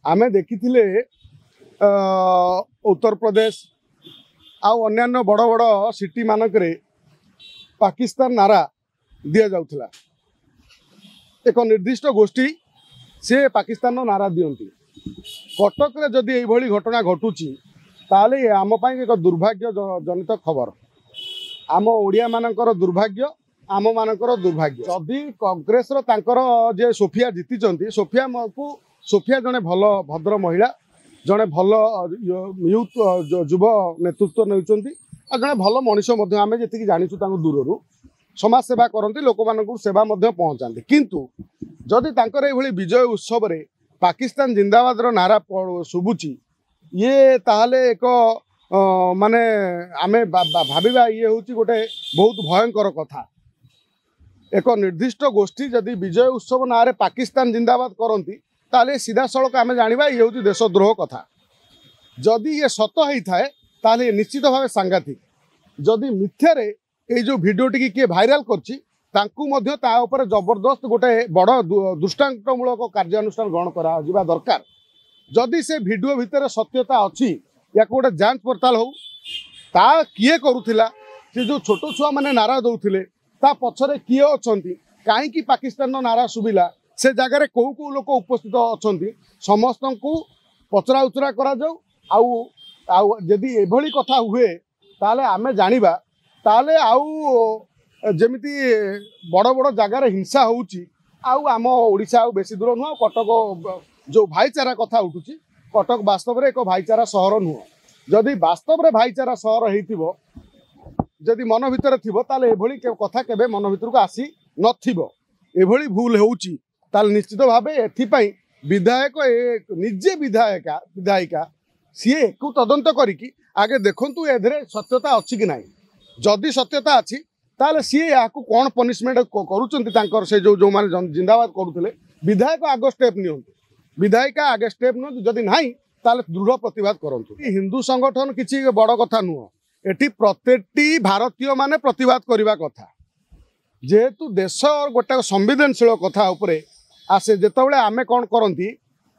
आमे देखिथिले उत्तर प्रदेश आउ अन्यान्य बड़ बड़ सिटी मानकरे पाकिस्तान नारा दिया जाउथला। एक निर्दिष्ट गोष्ठी से पाकिस्तान नारा दियंती। कटक रे जदि एभली घटना घटुची ताले आम पाई एक दुर्भाग्य जनित खबर। आम ओडिया मानकर दुर्भाग्य, आम मानकर दुर्भाग्य। जदि कांग्रेस रो तांकर जे सोफिया जीतिचंती, सोफिया जने भल भद्र महिला, जने भल यूथ युव नेतृत्व नेउचंती आ जने भल मनीष मध्य आमे जेतिकी जानिछु तांको दूररू समाज सेवा करती, लोक मानकु सेवा मध्य पहुँचाती। किंतु जदि तांकर एभली विजय उत्सव रे पाकिस्तान जिंदाबाद रो नारा शुभुची, ये ताहले एक माने आमे भाबिबा ये होची गोटे बहुत भयंकर कथा। एक निर्दिष्ट गोष्ठी जदि विजय उत्सव नारे पाकिस्तान जिंदाबाद करती ताले सीधा सड़क आमे जानिबा ये होची देशद्रोह कथा। जदि ये सत होई थाए ताले निश्चित भाव सांघातिक। जदि मिथ्यारे ये जो भिडियोटी किए भाइराल करछि तांकु मध्य ता ऊपर जबरदस्त गोटे बड़ दृष्टांतमूलक कार्यानुष्ठान ग्रहण करा जिबा दरकार। जदि से भिडियो भितर सत्यता अच्छी या गोटे जांच पड़ताल हो ता किए करुथिला, से जो छोट छुआ माने नारा दउथिले ता पछरे किए अछंती, काहेकि पाकिस्तान नो नारा सुबिला, से जगह को लोक उपस्थित अछंती, समस्त को पचरा उचरा करा जाऊ। आउ जदि एभली कथा हुए ताले आमे जानिबा ताले आउ जेमिति बड़ बड़ जगार हिंसा होउची आउ आम ओडिशा आउ बेसी दूर नुह। कटक जो भाईचारा कथा उठुची, कटक वास्तव में एक भाईचारा सहर नुह। जदि वास्तव में भाईचारा सहर हेतिबो, जदि मन भितर थिबो ताले एभली कथा केबे मन भितर को आसी नथिबो। एभली भूल होउची ताले निश्चित भावे एथिपई विधायक निजे विधायिका सी एक तदंत करिकी आगे देखंतु एधरे सत्यता अच्छी कि नाही। जदि सत्यता अच्छी ताले सी याकू कोन पनिशमेंट करूचंती तांकर से जो माने जिंदाबाद करूथले, विधायक आगे स्टेप नियंतु, विधायिका आगे स्टेप नियंतु। जदि नाही ताले दृढ़ प्रतिवाद करंतु। हिंदू संगठन किछि बड़ कथा नुह, एटी प्रत्येकटी भारतीय माने प्रतिवाद करबा कथा। जेहेतु देश गोटे संवेदनशील कथा उपरे आसे, जेतबेले आमे कोन करंती,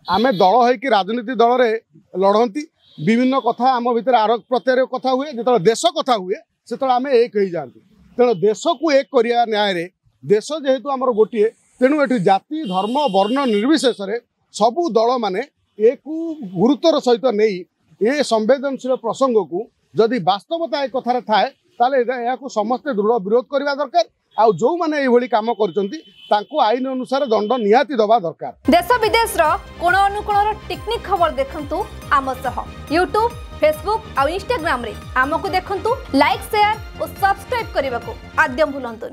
आमे दल होइकी राजनीति दल रे लड़ती, विभिन्न कथा आम भितर आरोप प्रत्यारोप कथा हुए, जो देश कथा हुए से आमे एक हो जाती। तेणु देश को एक करिया न्याय रे, देश जेहेतु आमर गोटे, तेणु ये जाति धर्म वर्ण निर्विशेष सबू दल माने एक गुरुत्वर सहित नहीं ये संवेदनशील प्रसंग को जदि वास्तवता एक कथार थाए ताले याकू समस्ते दृढ़ विरोध करबा दरकार। आउ जो माने एभली काम करचंती तांको आईन अनुसार दंड निहाती दबा दरकार। देश विदेश रो कोण अनुकोण टेक्निक खबर देखंतु आम सह यूट्यूब, फेसबुक आ इंस्टाग्राम रे आमको देखंतु, लाइक शेयर और सब्सक्राइब करने को आद्यम भूलंतुनी।